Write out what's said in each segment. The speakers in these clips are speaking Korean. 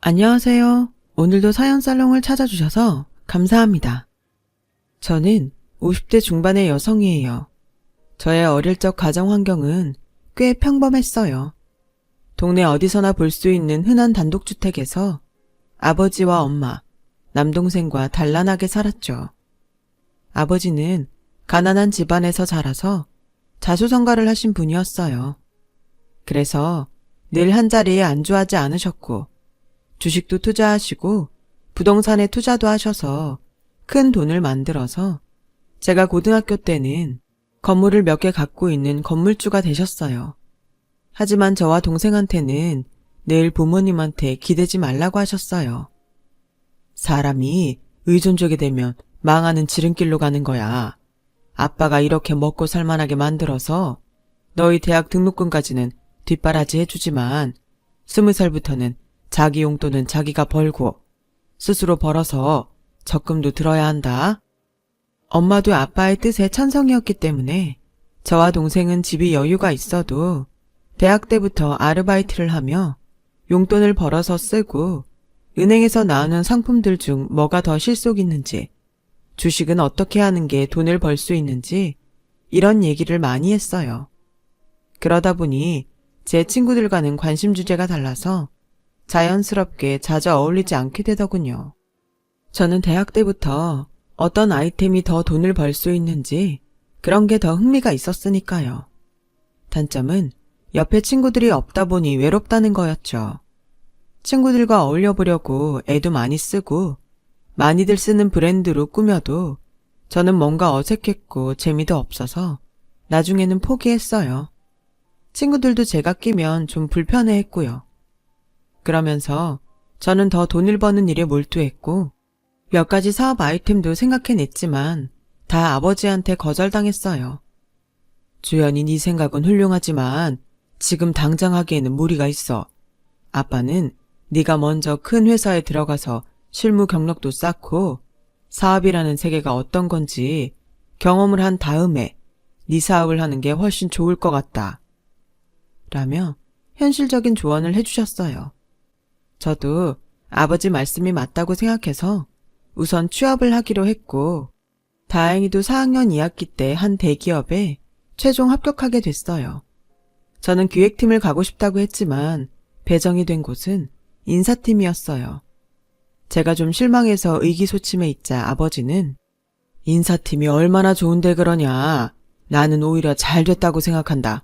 안녕하세요. 오늘도 사연살롱을 찾아주셔서 감사합니다. 저는 50대 중반의 여성이에요. 저의 어릴 적 가정 환경은 꽤 평범했어요. 동네 어디서나 볼 수 있는 흔한 단독주택에서 아버지와 엄마, 남동생과 단란하게 살았죠. 아버지는 가난한 집안에서 자라서 자수성가를 하신 분이었어요. 그래서 늘 한자리에 안주하지 않으셨고 주식도 투자하시고 부동산에 투자도 하셔서 큰 돈을 만들어서 제가 고등학교 때는 건물을 몇 개 갖고 있는 건물주가 되셨어요. 하지만 저와 동생한테는 늘 부모님한테 기대지 말라고 하셨어요. 사람이 의존적이 되면 망하는 지름길로 가는 거야. 아빠가 이렇게 먹고 살만하게 만들어서 너희 대학 등록금까지는 뒷바라지 해주지만 20살부터는 자기 용돈은 자기가 벌고 스스로 벌어서 적금도 들어야 한다. 엄마도 아빠의 뜻에 찬성이었기 때문에 저와 동생은 집이 여유가 있어도 대학 때부터 아르바이트를 하며 용돈을 벌어서 쓰고 은행에서 나오는 상품들 중 뭐가 더 실속 있는지, 주식은 어떻게 하는 게 돈을 벌 수 있는지 이런 얘기를 많이 했어요. 그러다 보니 제 친구들과는 관심 주제가 달라서 자연스럽게 자주 어울리지 않게 되더군요. 저는 대학 때부터 어떤 아이템이 더 돈을 벌 수 있는지 그런 게 더 흥미가 있었으니까요. 단점은 옆에 친구들이 없다 보니 외롭다는 거였죠. 친구들과 어울려 보려고 애도 많이 쓰고 많이들 쓰는 브랜드로 꾸며도 저는 뭔가 어색했고 재미도 없어서 나중에는 포기했어요. 친구들도 제가 끼면 좀 불편해했고요. 그러면서 저는 더 돈을 버는 일에 몰두했고 몇 가지 사업 아이템도 생각해냈지만 다 아버지한테 거절당했어요. 주연이 네 생각은 훌륭하지만 지금 당장 하기에는 무리가 있어. 아빠는 네가 먼저 큰 회사에 들어가서 실무 경력도 쌓고 사업이라는 세계가 어떤 건지 경험을 한 다음에 네 사업을 하는 게 훨씬 좋을 것 같다. 라며 현실적인 조언을 해주셨어요. 저도 아버지 말씀이 맞다고 생각해서 우선 취업을 하기로 했고 다행히도 4학년 2학기 때 한 대기업에 최종 합격하게 됐어요. 저는 기획팀을 가고 싶다고 했지만 배정이 된 곳은 인사팀이었어요. 제가 좀 실망해서 의기소침해 있자 아버지는 인사팀이 얼마나 좋은데 그러냐. 나는 오히려 잘 됐다고 생각한다.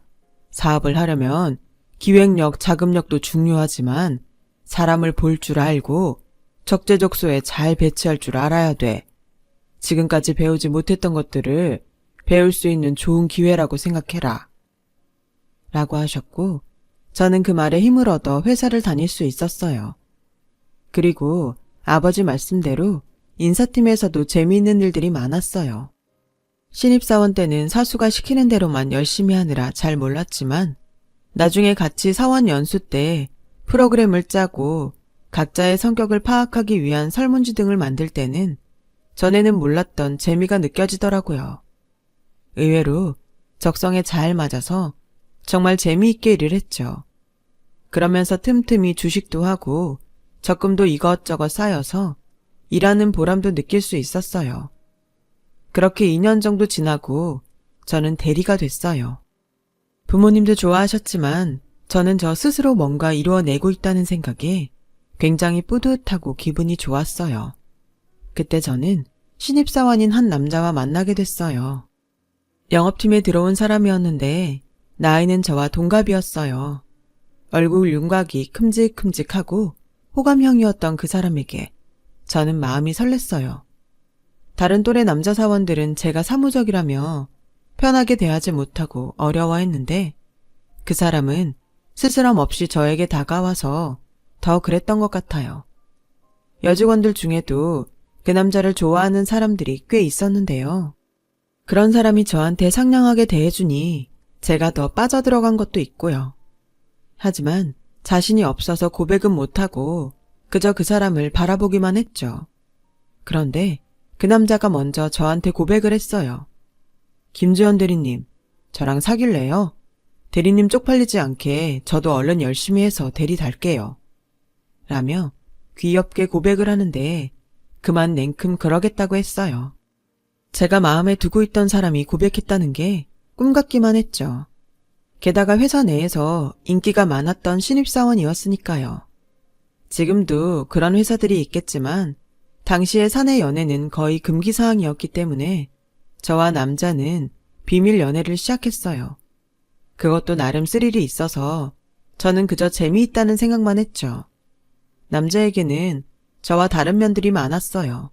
사업을 하려면 기획력, 자금력도 중요하지만 사람을 볼 줄 알고 적재적소에 잘 배치할 줄 알아야 돼. 지금까지 배우지 못했던 것들을 배울 수 있는 좋은 기회라고 생각해라. 라고 하셨고 저는 그 말에 힘을 얻어 회사를 다닐 수 있었어요. 그리고 아버지 말씀대로 인사팀에서도 재미있는 일들이 많았어요. 신입사원 때는 사수가 시키는 대로만 열심히 하느라 잘 몰랐지만 나중에 같이 사원 연수 때 프로그램을 짜고 각자의 성격을 파악하기 위한 설문지 등을 만들 때는 전에는 몰랐던 재미가 느껴지더라고요. 의외로 적성에 잘 맞아서 정말 재미있게 일을 했죠. 그러면서 틈틈이 주식도 하고 적금도 이것저것 쌓여서 일하는 보람도 느낄 수 있었어요. 그렇게 2년 정도 지나고 저는 대리가 됐어요. 부모님도 좋아하셨지만 저는 저 스스로 뭔가 이루어내고 있다는 생각에 굉장히 뿌듯하고 기분이 좋았어요. 그때 저는 신입사원인 한 남자와 만나게 됐어요. 영업팀에 들어온 사람이었는데 나이는 저와 동갑이었어요. 얼굴 윤곽이 큼직큼직하고 호감형이었던 그 사람에게 저는 마음이 설렜어요. 다른 또래 남자 사원들은 제가 사무적이라며 편하게 대하지 못하고 어려워했는데 그 사람은 스스럼 없이 저에게 다가와서 더 그랬던 것 같아요. 여직원들 중에도 그 남자를 좋아하는 사람들이 꽤 있었는데요. 그런 사람이 저한테 상냥하게 대해주니 제가 더 빠져들어간 것도 있고요. 하지만 자신이 없어서 고백은 못하고 그저 그 사람을 바라보기만 했죠. 그런데 그 남자가 먼저 저한테 고백을 했어요. 김주현 대리님, 저랑 사귈래요? 대리님 쪽팔리지 않게 저도 얼른 열심히 해서 대리 달게요. 라며 귀엽게 고백을 하는데 그만 냉큼 그러겠다고 했어요. 제가 마음에 두고 있던 사람이 고백했다는 게 꿈 같기만 했죠. 게다가 회사 내에서 인기가 많았던 신입사원이었으니까요. 지금도 그런 회사들이 있겠지만 당시의 사내 연애는 거의 금기사항이었기 때문에 저와 남자는 비밀 연애를 시작했어요. 그것도 나름 스릴이 있어서 저는 그저 재미있다는 생각만 했죠. 남자에게는 저와 다른 면들이 많았어요.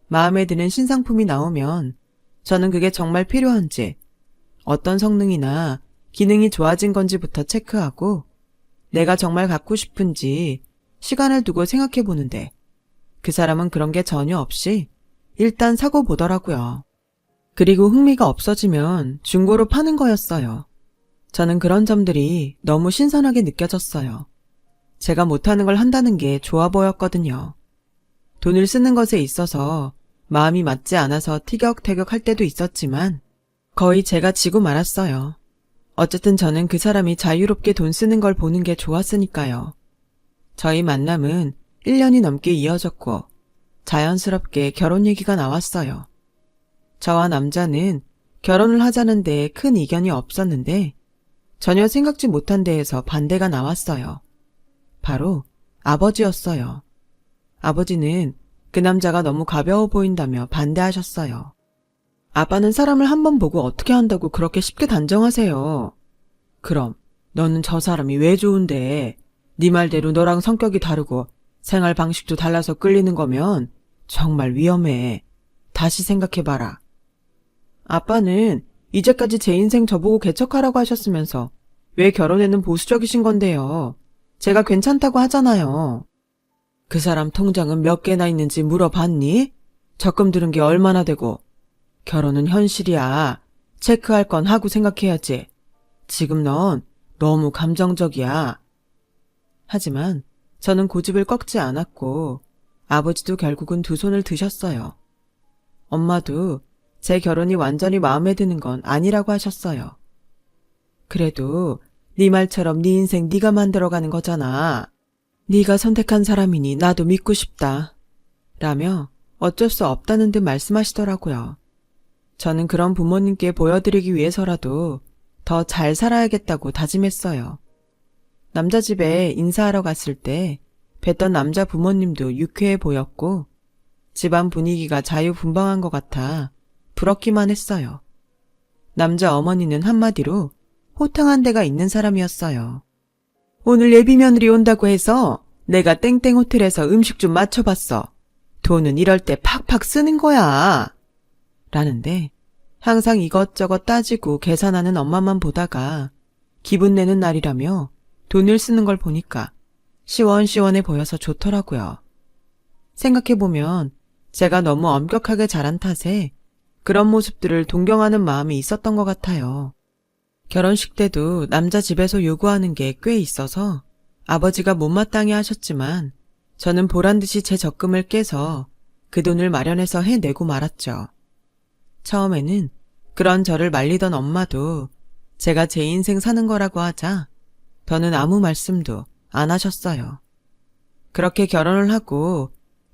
마음에 드는 신상품이 나오면 저는 그게 정말 필요한지, 어떤 성능이나 기능이 좋아진 건지부터 체크하고 내가 정말 갖고 싶은지 시간을 두고 생각해 보는데 그 사람은 그런 게 전혀 없이 일단 사고 보더라고요. 그리고 흥미가 없어지면 중고로 파는 거였어요. 저는 그런 점들이 너무 신선하게 느껴졌어요. 제가 못하는 걸 한다는 게 좋아 보였거든요. 돈을 쓰는 것에 있어서 마음이 맞지 않아서 티격태격 할 때도 있었지만 거의 제가 지고 말았어요. 어쨌든 저는 그 사람이 자유롭게 돈 쓰는 걸 보는 게 좋았으니까요. 저희 만남은 1년이 넘게 이어졌고 자연스럽게 결혼 얘기가 나왔어요. 저와 남자는 결혼을 하자는데 큰 이견이 없었는데 전혀 생각지 못한 데에서 반대가 나왔어요. 바로 아버지였어요. 아버지는 그 남자가 너무 가벼워 보인다며 반대하셨어요. 아빠는 사람을 한번 보고 어떻게 한다고 그렇게 쉽게 단정하세요. 그럼 너는 저 사람이 왜 좋은데 네 말대로 너랑 성격이 다르고 생활 방식도 달라서 끌리는 거면 정말 위험해. 다시 생각해봐라. 아빠는 이제까지 제 인생 저보고 개척하라고 하셨으면서 왜 결혼에는 보수적이신 건데요. 제가 괜찮다고 하잖아요. 그 사람 통장은 몇 개나 있는지 물어봤니? 적금 들은 게 얼마나 되고. 결혼은 현실이야. 체크할 건 하고 생각해야지. 지금 넌 너무 감정적이야. 하지만 저는 고집을 꺾지 않았고 아버지도 결국은 두 손을 드셨어요. 엄마도 제 결혼이 완전히 마음에 드는 건 아니라고 하셨어요. 그래도 네 말처럼 네 인생 네가 만들어가는 거잖아. 네가 선택한 사람이니 나도 믿고 싶다. 라며 어쩔 수 없다는 듯 말씀하시더라고요. 저는 그런 부모님께 보여드리기 위해서라도 더 잘 살아야겠다고 다짐했어요. 남자 집에 인사하러 갔을 때 뵀던 남자 부모님도 유쾌해 보였고 집안 분위기가 자유분방한 것 같아 부럽기만 했어요. 남자 어머니는 한마디로 호탕한 데가 있는 사람이었어요. 오늘 예비 며느리 온다고 해서 내가 땡땡 호텔에서 음식 좀 맞춰봤어. 돈은 이럴 때 팍팍 쓰는 거야. 라는데 항상 이것저것 따지고 계산하는 엄마만 보다가 기분 내는 날이라며 돈을 쓰는 걸 보니까 시원시원해 보여서 좋더라고요. 생각해보면 제가 너무 엄격하게 자란 탓에 그런 모습들을 동경하는 마음이 있었던 것 같아요. 결혼식 때도 남자 집에서 요구하는 게 꽤 있어서 아버지가 못마땅해 하셨지만 저는 보란듯이 제 적금을 깨서 그 돈을 마련해서 해내고 말았죠. 처음에는 그런 저를 말리던 엄마도 제가 제 인생 사는 거라고 하자 더는 아무 말씀도 안 하셨어요. 그렇게 결혼을 하고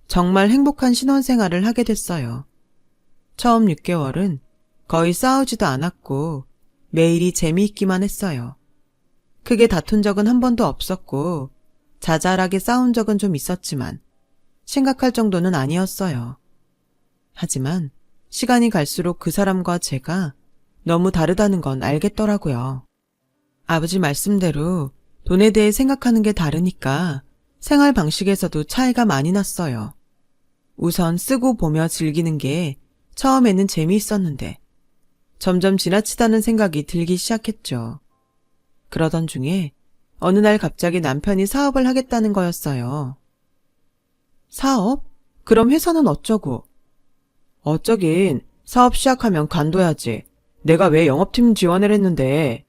정말 행복한 신혼생활을 하게 됐어요. 처음 6개월은 거의 싸우지도 않았고 매일이 재미있기만 했어요. 크게 다툰 적은 한 번도 없었고 자잘하게 싸운 적은 좀 있었지만 심각할 정도는 아니었어요. 하지만 시간이 갈수록 그 사람과 제가 너무 다르다는 건 알겠더라고요. 아버지 말씀대로 돈에 대해 생각하는 게 다르니까 생활 방식에서도 차이가 많이 났어요. 우선 쓰고 보며 즐기는 게 처음에는 재미있었는데 점점 지나치다는 생각이 들기 시작했죠. 그러던 중에 어느 날 갑자기 남편이 사업을 하겠다는 거였어요. 사업? 그럼 회사는 어쩌고? 어쩌긴 사업 시작하면 관둬야지. 내가 왜 영업팀 지원을 했는데.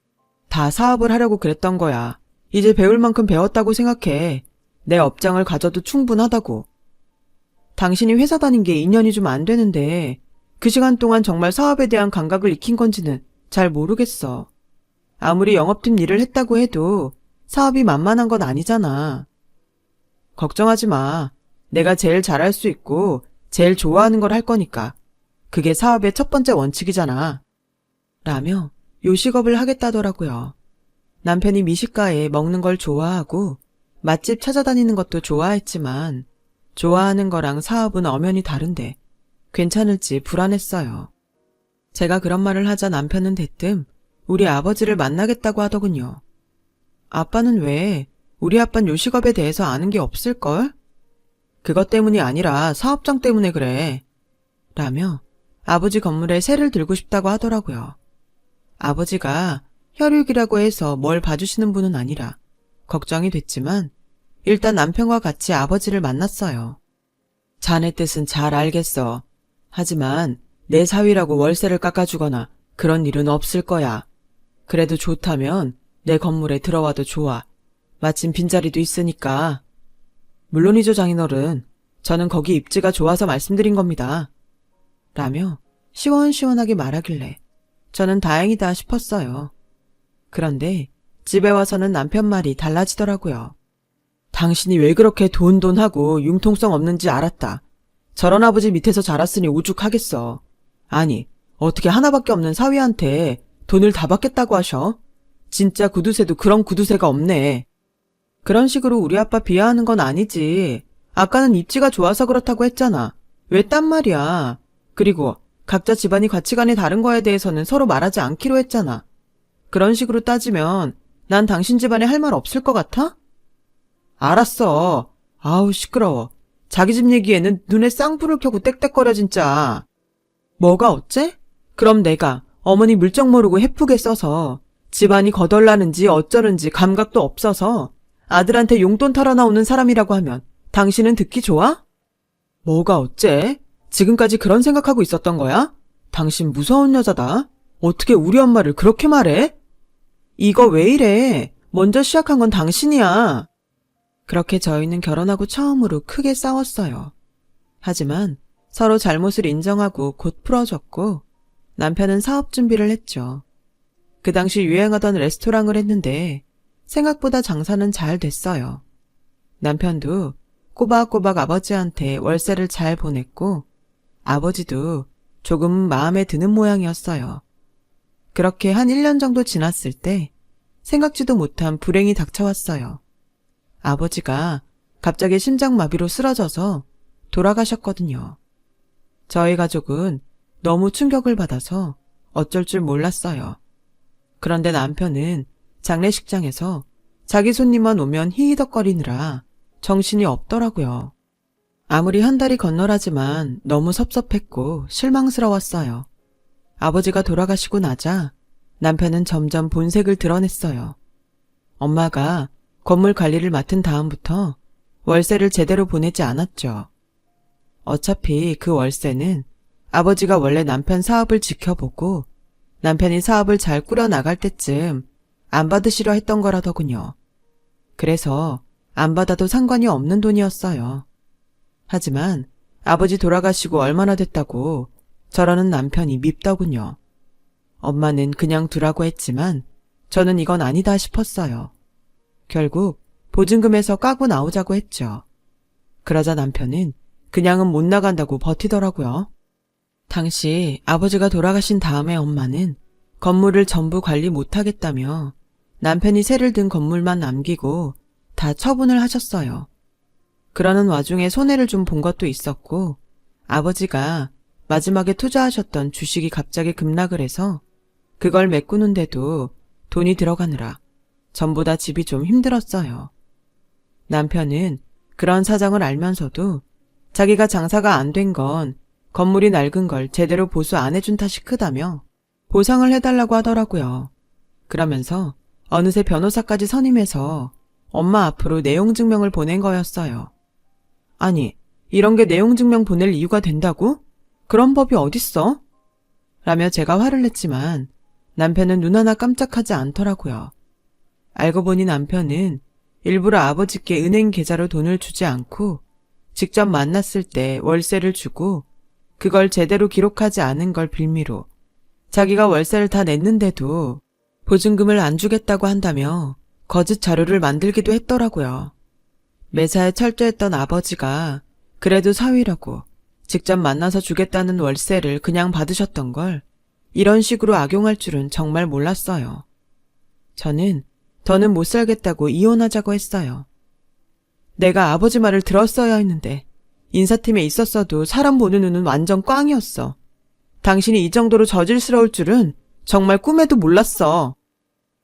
다 사업을 하려고 그랬던 거야. 이제 배울 만큼 배웠다고 생각해. 내 업장을 가져도 충분하다고. 당신이 회사 다닌 게 2년이 좀 안 되는데 그 시간 동안 정말 사업에 대한 감각을 익힌 건지는 잘 모르겠어. 아무리 영업팀 일을 했다고 해도 사업이 만만한 건 아니잖아. 걱정하지 마. 내가 제일 잘할 수 있고 제일 좋아하는 걸 할 거니까. 그게 사업의 첫 번째 원칙이잖아. 라며 요식업을 하겠다더라고요. 남편이 미식가에 먹는 걸 좋아하고 맛집 찾아다니는 것도 좋아했지만 좋아하는 거랑 사업은 엄연히 다른데 괜찮을지 불안했어요. 제가 그런 말을 하자 남편은 대뜸 우리 아버지를 만나겠다고 하더군요. 아빠는 왜? 우리 아빠는 요식업에 대해서 아는 게 없을걸? 그것 때문이 아니라 사업장 때문에 그래. 라며 아버지 건물에 새를 들고 싶다고 하더라고요. 아버지가 혈육이라고 해서 뭘 봐주시는 분은 아니라 걱정이 됐지만 일단 남편과 같이 아버지를 만났어요. 자네 뜻은 잘 알겠어. 하지만 내 사위라고 월세를 깎아주거나 그런 일은 없을 거야. 그래도 좋다면 내 건물에 들어와도 좋아. 마침 빈자리도 있으니까. 물론이죠, 장인어른. 저는 거기 입지가 좋아서 말씀드린 겁니다. 라며 시원시원하게 말하길래 저는 다행이다 싶었어요. 그런데 집에 와서는 남편 말이 달라지더라고요. 당신이 왜 그렇게 돈하고 융통성 없는지 알았다. 저런 아버지 밑에서 자랐으니 오죽하겠어. 아니, 어떻게 하나밖에 없는 사위한테 돈을 다 받겠다고 하셔? 진짜 구두쇠도 그런 구두쇠가 없네. 그런 식으로 우리 아빠 비하하는 건 아니지. 아까는 입지가 좋아서 그렇다고 했잖아. 왜 딴 말이야. 그리고 각자 집안이 가치관이 다른 거에 대해서는 서로 말하지 않기로 했잖아. 그런 식으로 따지면 난 당신 집안에 할 말 없을 것 같아? 알았어. 아우 시끄러워. 자기 집 얘기에는 눈에 쌍불을 켜고 떽떽거려 진짜. 뭐가 어째? 그럼 내가 어머니 물정 모르고 해프게 써서 집안이 거덜나는지 어쩌는지 감각도 없어서 아들한테 용돈 털어 나오는 사람이라고 하면 당신은 듣기 좋아? 뭐가 어째? 지금까지 그런 생각하고 있었던 거야? 당신 무서운 여자다. 어떻게 우리 엄마를 그렇게 말해? 이거 왜 이래? 먼저 시작한 건 당신이야. 그렇게 저희는 결혼하고 처음으로 크게 싸웠어요. 하지만 서로 잘못을 인정하고 곧 풀어졌고 남편은 사업 준비를 했죠. 그 당시 유행하던 레스토랑을 했는데 생각보다 장사는 잘 됐어요. 남편도 꼬박꼬박 아버지한테 월세를 잘 보냈고 아버지도 조금 마음에 드는 모양이었어요. 그렇게 한 1년 정도 지났을 때 생각지도 못한 불행이 닥쳐왔어요. 아버지가 갑자기 심장마비로 쓰러져서 돌아가셨거든요. 저희 가족은 너무 충격을 받아서 어쩔 줄 몰랐어요. 그런데 남편은 장례식장에서 자기 손님만 오면 히히덕거리느라 정신이 없더라고요. 아무리 한 달이 건너라지만 너무 섭섭했고 실망스러웠어요. 아버지가 돌아가시고 나자 남편은 점점 본색을 드러냈어요. 엄마가 건물 관리를 맡은 다음부터 월세를 제대로 보내지 않았죠. 어차피 그 월세는 아버지가 원래 남편 사업을 지켜보고 남편이 사업을 잘 꾸려나갈 때쯤 안 받으시려 했던 거라더군요. 그래서 안 받아도 상관이 없는 돈이었어요. 하지만 아버지 돌아가시고 얼마나 됐다고 저러는 남편이 밉더군요. 엄마는 그냥 두라고 했지만 저는 이건 아니다 싶었어요. 결국 보증금에서 까고 나오자고 했죠. 그러자 남편은 그냥은 못 나간다고 버티더라고요. 당시 아버지가 돌아가신 다음에 엄마는 건물을 전부 관리 못하겠다며 남편이 세를 든 건물만 남기고 다 처분을 하셨어요. 그러는 와중에 손해를 좀 본 것도 있었고 아버지가 마지막에 투자하셨던 주식이 갑자기 급락을 해서 그걸 메꾸는데도 돈이 들어가느라 전부 다 집이 좀 힘들었어요. 남편은 그런 사정을 알면서도 자기가 장사가 안 된 건 건물이 낡은 걸 제대로 보수 안 해준 탓이 크다며 보상을 해달라고 하더라고요. 그러면서 어느새 변호사까지 선임해서 엄마 앞으로 내용증명을 보낸 거였어요. 아니, 이런 게 내용증명 보낼 이유가 된다고? 그런 법이 어딨어? 라며 제가 화를 냈지만 남편은 눈 하나 깜짝하지 않더라고요. 알고 보니 남편은 일부러 아버지께 은행 계좌로 돈을 주지 않고 직접 만났을 때 월세를 주고 그걸 제대로 기록하지 않은 걸 빌미로 자기가 월세를 다 냈는데도 보증금을 안 주겠다고 한다며 거짓 자료를 만들기도 했더라고요. 매사에 철저했던 아버지가 그래도 사위라고 직접 만나서 주겠다는 월세를 그냥 받으셨던 걸 이런 식으로 악용할 줄은 정말 몰랐어요. 저는 더는 못 살겠다고 이혼하자고 했어요. 내가 아버지 말을 들었어야 했는데 인사팀에 있었어도 사람 보는 눈은 완전 꽝이었어. 당신이 이 정도로 저질스러울 줄은 정말 꿈에도 몰랐어.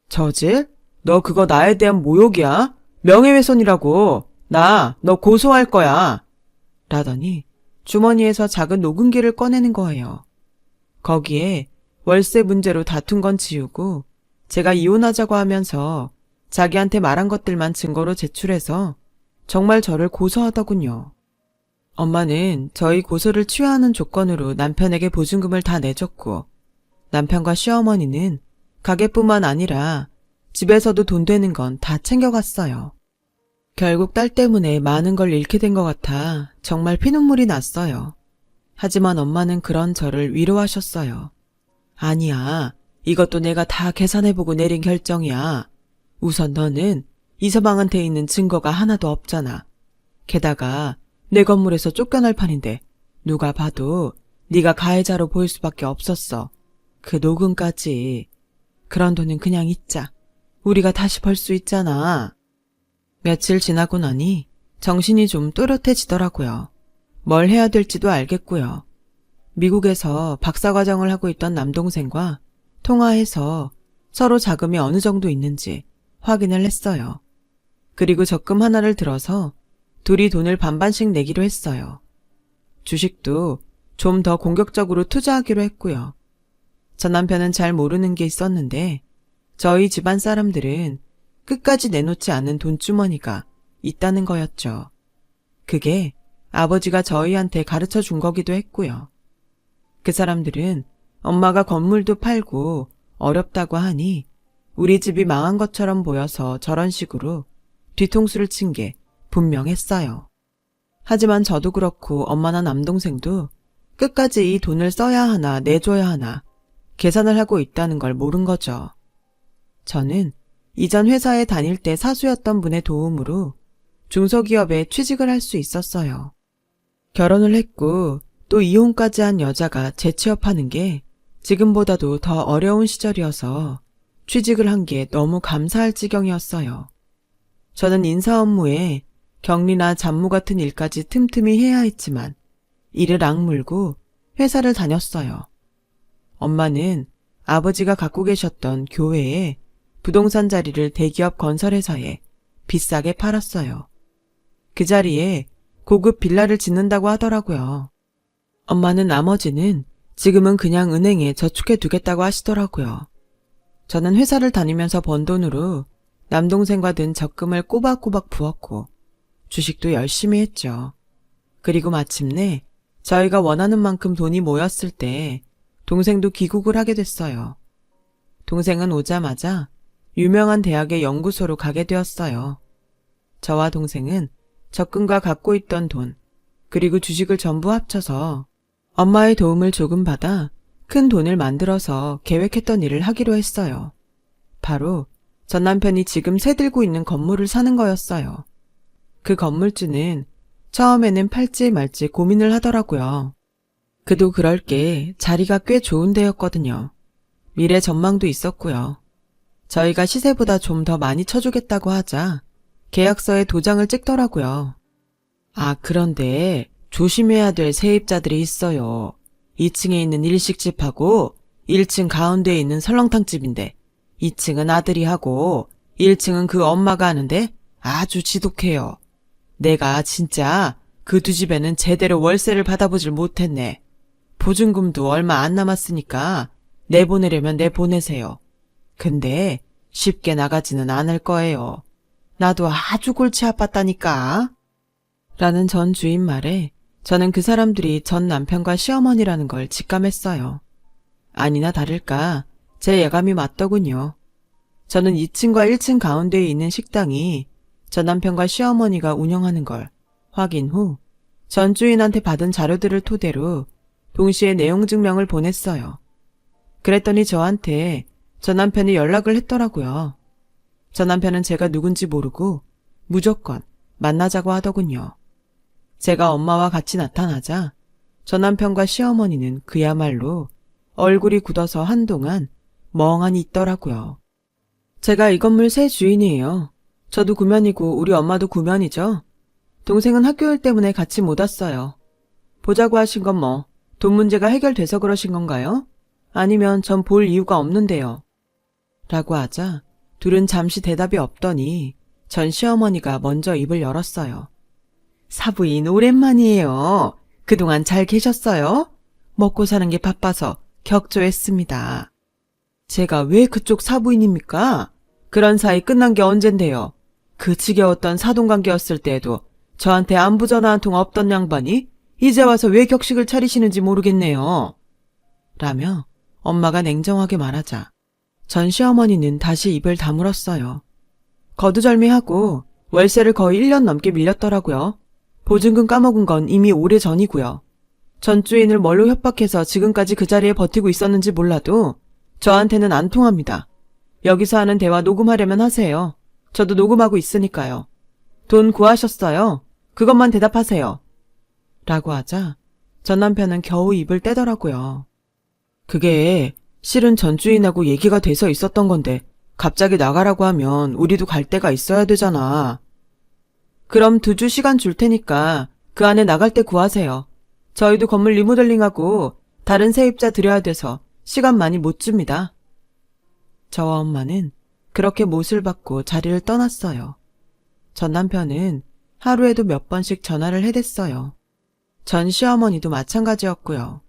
저질? 너 그거 나에 대한 모욕이야? 명예훼손이라고. 너 고소할 거야. 라더니 주머니에서 작은 녹음기를 꺼내는 거예요. 거기에 월세 문제로 다툰 건 지우고 제가 이혼하자고 하면서 자기한테 말한 것들만 증거로 제출해서 정말 저를 고소하더군요. 엄마는 저희 고소를 취하하는 조건으로 남편에게 보증금을 다 내줬고 남편과 시어머니는 가게뿐만 아니라 집에서도 돈 되는 건 다 챙겨갔어요. 결국 딸 때문에 많은 걸 잃게 된 것 같아 정말 피눈물이 났어요. 하지만 엄마는 그런 저를 위로하셨어요. 아니야, 이것도 내가 다 계산해보고 내린 결정이야. 우선 너는 이서방한테 있는 증거가 하나도 없잖아. 게다가 내 건물에서 쫓겨날 판인데 누가 봐도 네가 가해자로 보일 수밖에 없었어. 그 녹음까지. 그런 돈은 그냥 잊자. 우리가 다시 벌 수 있잖아. 며칠 지나고 나니 정신이 좀 또렷해지더라고요. 뭘 해야 될지도 알겠고요. 미국에서 박사과정을 하고 있던 남동생과 통화해서 서로 자금이 어느 정도 있는지 확인을 했어요. 그리고 적금 하나를 들어서 둘이 돈을 반반씩 내기로 했어요. 주식도 좀 더 공격적으로 투자하기로 했고요. 전 남편은 잘 모르는 게 있었는데 저희 집안 사람들은 끝까지 내놓지 않는 돈주머니가 있다는 거였죠. 그게 아버지가 저희한테 가르쳐 준 거기도 했고요. 그 사람들은 엄마가 건물도 팔고 어렵다고 하니 우리 집이 망한 것처럼 보여서 저런 식으로 뒤통수를 친 게 분명했어요. 하지만 저도 그렇고 엄마나 남동생도 끝까지 이 돈을 써야 하나 내줘야 하나 계산을 하고 있다는 걸 모른 거죠. 저는 이전 회사에 다닐 때 사수였던 분의 도움으로 중소기업에 취직을 할 수 있었어요. 결혼을 했고 또 이혼까지 한 여자가 재취업하는 게 지금보다도 더 어려운 시절이어서 취직을 한 게 너무 감사할 지경이었어요. 저는 인사 업무에 격리나 잡무 같은 일까지 틈틈이 해야 했지만 이를 악물고 회사를 다녔어요. 엄마는 아버지가 갖고 계셨던 교회에 부동산 자리를 대기업 건설회사에 비싸게 팔았어요. 그 자리에 고급 빌라를 짓는다고 하더라고요. 엄마는 나머지는 지금은 그냥 은행에 저축해 두겠다고 하시더라고요. 저는 회사를 다니면서 번 돈으로 남동생과 든 적금을 꼬박꼬박 부었고 주식도 열심히 했죠. 그리고 마침내 저희가 원하는 만큼 돈이 모였을 때 동생도 귀국을 하게 됐어요. 동생은 오자마자 유명한 대학의 연구소로 가게 되었어요. 저와 동생은 적금과 갖고 있던 돈, 그리고 주식을 전부 합쳐서 엄마의 도움을 조금 받아 큰 돈을 만들어서 계획했던 일을 하기로 했어요. 바로 전 남편이 지금 새들고 있는 건물을 사는 거였어요. 그 건물주는 처음에는 팔지 말지 고민을 하더라고요. 그도 그럴 게 자리가 꽤 좋은 데였거든요. 미래 전망도 있었고요. 저희가 시세보다 좀 더 많이 쳐주겠다고 하자 계약서에 도장을 찍더라고요. 아, 그런데 조심해야 될 세입자들이 있어요. 2층에 있는 일식집하고 1층 가운데에 있는 설렁탕집인데 2층은 아들이 하고 1층은 그 엄마가 하는데 아주 지독해요. 내가 진짜 그 두 집에는 제대로 월세를 받아보질 못했네. 보증금도 얼마 안 남았으니까 내보내려면 내보내세요. 근데 쉽게 나가지는 않을 거예요. 나도 아주 골치 아팠다니까. 라는 전 주인 말에 저는 그 사람들이 전 남편과 시어머니라는 걸 직감했어요. 아니나 다를까 제 예감이 맞더군요. 저는 2층과 1층 가운데에 있는 식당이 전 남편과 시어머니가 운영하는 걸 확인 후 전 주인한테 받은 자료들을 토대로 동시에 내용 증명을 보냈어요. 그랬더니 저한테 전 남편이 연락을 했더라고요. 전 남편은 제가 누군지 모르고 무조건 만나자고 하더군요. 제가 엄마와 같이 나타나자 전 남편과 시어머니는 그야말로 얼굴이 굳어서 한동안 멍하니 있더라고요. 제가 이 건물 새 주인이에요. 저도 구면이고 우리 엄마도 구면이죠. 동생은 학교 일 때문에 같이 못 왔어요. 보자고 하신 건 뭐 돈 문제가 해결돼서 그러신 건가요? 아니면 전 볼 이유가 없는데요. 라고 하자 둘은 잠시 대답이 없더니 전 시어머니가 먼저 입을 열었어요. 사부인 오랜만이에요. 그동안 잘 계셨어요? 먹고 사는 게 바빠서 격조했습니다. 제가 왜 그쪽 사부인입니까? 그런 사이 끝난 게 언젠데요. 그 지겨웠던 사돈관계였을 때에도 저한테 안부 전화 한 통 없던 양반이 이제 와서 왜 격식을 차리시는지 모르겠네요. 라며 엄마가 냉정하게 말하자 전 시어머니는 다시 입을 다물었어요. 거두절미하고 월세를 거의 1년 넘게 밀렸더라고요. 보증금 까먹은 건 이미 오래전이고요. 전 주인을 뭘로 협박해서 지금까지 그 자리에 버티고 있었는지 몰라도 저한테는 안 통합니다. 여기서 하는 대화 녹음하려면 하세요. 저도 녹음하고 있으니까요. 돈 구하셨어요? 그것만 대답하세요. 라고 하자 전 남편은 겨우 입을 떼더라고요. 그게 실은 전 주인하고 얘기가 돼서 있었던 건데 갑자기 나가라고 하면 우리도 갈 데가 있어야 되잖아. 그럼 2주 시간 줄 테니까 그 안에 나갈 때 구하세요. 저희도 건물 리모델링하고 다른 세입자 들여야 돼서 시간 많이 못 줍니다. 저와 엄마는 그렇게 못을 받고 자리를 떠났어요. 전 남편은 하루에도 몇 번씩 전화를 해댔어요. 전 시어머니도 마찬가지였고요.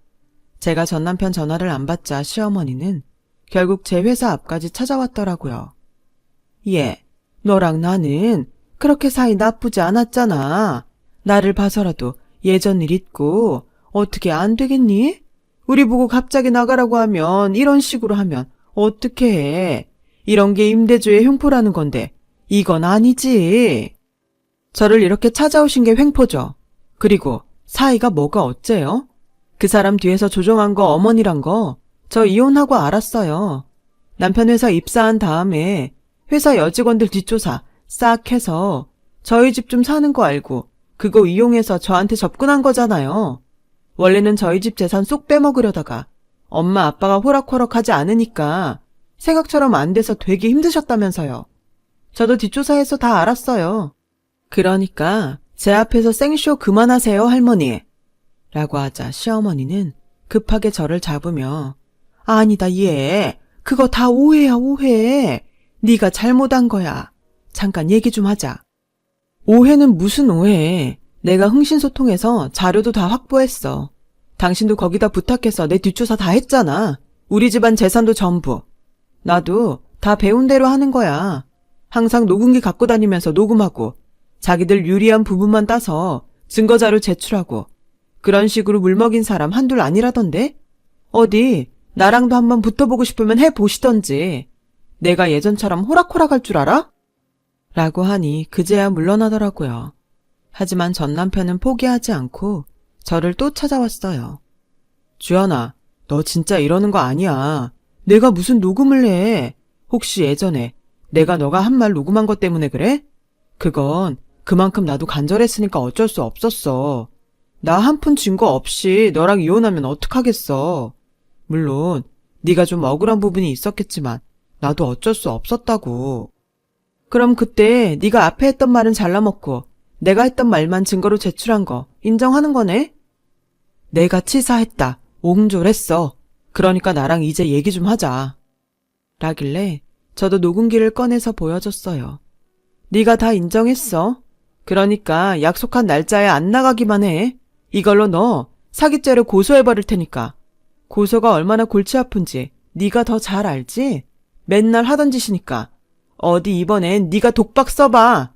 제가 전 남편 전화를 안 받자 시어머니는 결국 제 회사 앞까지 찾아왔더라고요. 얘, 너랑 나는 그렇게 사이 나쁘지 않았잖아. 나를 봐서라도 예전 일 잊고 어떻게 안 되겠니? 우리 보고 갑자기 나가라고 하면 이런 식으로 하면 어떻게 해? 이런 게 임대주의 횡포라는 건데 이건 아니지. 저를 이렇게 찾아오신 게 횡포죠. 그리고 사이가 뭐가 어째요? 그 사람 뒤에서 조종한 거 어머니란 거 저 이혼하고 알았어요. 남편 회사 입사한 다음에 회사 여직원들 뒷조사 싹 해서 저희 집 좀 사는 거 알고 그거 이용해서 저한테 접근한 거잖아요. 원래는 저희 집 재산 쏙 빼먹으려다가 엄마 아빠가 호락호락하지 않으니까 생각처럼 안 돼서 되게 힘드셨다면서요. 저도 뒷조사해서 다 알았어요. 그러니까 제 앞에서 생쇼 그만하세요, 할머니. 라고 하자 시어머니는 급하게 저를 잡으며 아니다, 얘. 그거 다 오해야, 오해. 네가 잘못한 거야. 잠깐 얘기 좀 하자. 오해는 무슨 오해. 내가 흥신소통해서 자료도 다 확보했어. 당신도 거기다 부탁해서 내 뒷조사 다 했잖아. 우리 집안 재산도 전부. 나도 다 배운 대로 하는 거야. 항상 녹음기 갖고 다니면서 녹음하고 자기들 유리한 부분만 따서 증거자료 제출하고 그런 식으로 물먹인 사람 한둘 아니라던데? 어디 나랑도 한번 붙어보고 싶으면 해보시던지. 내가 예전처럼 호락호락할 줄 알아? 라고 하니 그제야 물러나더라고요. 하지만 전 남편은 포기하지 않고 저를 또 찾아왔어요. 주연아, 너 진짜 이러는 거 아니야. 내가 무슨 녹음을 해. 혹시 예전에 내가 너가 한 말 녹음한 것 때문에 그래? 그건 그만큼 나도 간절했으니까 어쩔 수 없었어. 나 한 푼 증거 없이 너랑 이혼하면 어떡하겠어. 물론 네가 좀 억울한 부분이 있었겠지만 나도 어쩔 수 없었다고. 그럼 그때 네가 앞에 했던 말은 잘라먹고 내가 했던 말만 증거로 제출한 거 인정하는 거네? 내가 치사했다. 옹졸했어. 그러니까 나랑 이제 얘기 좀 하자. 라길래 저도 녹음기를 꺼내서 보여줬어요. 네가 다 인정했어. 그러니까 약속한 날짜에 안 나가기만 해. 이걸로 너 사기죄로 고소해버릴 테니까. 고소가 얼마나 골치 아픈지 네가 더 잘 알지? 맨날 하던 짓이니까. 어디 이번엔 네가 독박 써봐.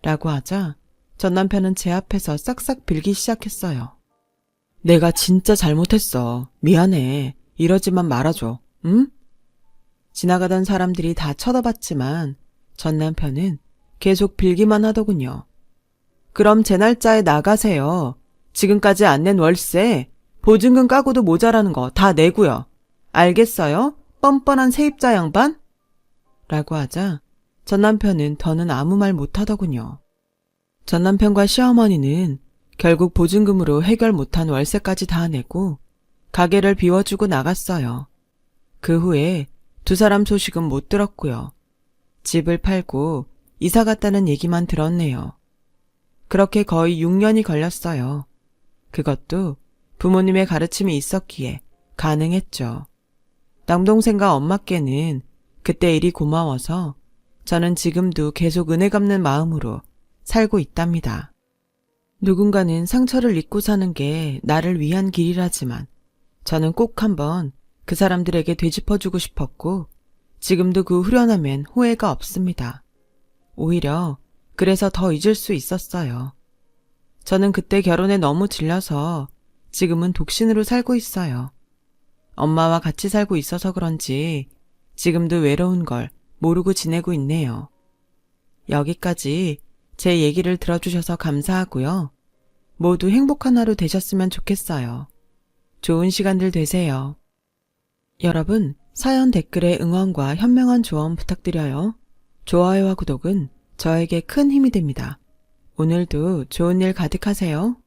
라고 하자 전 남편은 제 앞에서 싹싹 빌기 시작했어요. 내가 진짜 잘못했어. 미안해. 이러지만 말아줘. 응? 지나가던 사람들이 다 쳐다봤지만 전 남편은 계속 빌기만 하더군요. 그럼 제 날짜에 나가세요. 지금까지 안 낸 월세, 보증금 까고도 모자라는 거 다 내고요. 알겠어요? 뻔뻔한 세입자 양반? 라고 하자 전 남편은 더는 아무 말 못하더군요. 전 남편과 시어머니는 결국 보증금으로 해결 못한 월세까지 다 내고 가게를 비워주고 나갔어요. 그 후에 두 사람 소식은 못 들었고요. 집을 팔고 이사 갔다는 얘기만 들었네요. 그렇게 거의 6년이 걸렸어요. 그것도 부모님의 가르침이 있었기에 가능했죠. 남동생과 엄마께는 그때 일이 고마워서 저는 지금도 계속 은혜 갚는 마음으로 살고 있답니다. 누군가는 상처를 잊고 사는 게 나를 위한 길이라지만 저는 꼭 한번 그 사람들에게 되짚어주고 싶었고 지금도 그 후련함엔 후회가 없습니다. 오히려 그래서 더 잊을 수 있었어요. 저는 그때 결혼에 너무 질려서 지금은 독신으로 살고 있어요. 엄마와 같이 살고 있어서 그런지 지금도 외로운 걸 모르고 지내고 있네요. 여기까지 제 얘기를 들어주셔서 감사하고요. 모두 행복한 하루 되셨으면 좋겠어요. 좋은 시간들 되세요. 여러분, 사연 댓글에 응원과 현명한 조언 부탁드려요. 좋아요와 구독은 저에게 큰 힘이 됩니다. 오늘도 좋은 일 가득하세요.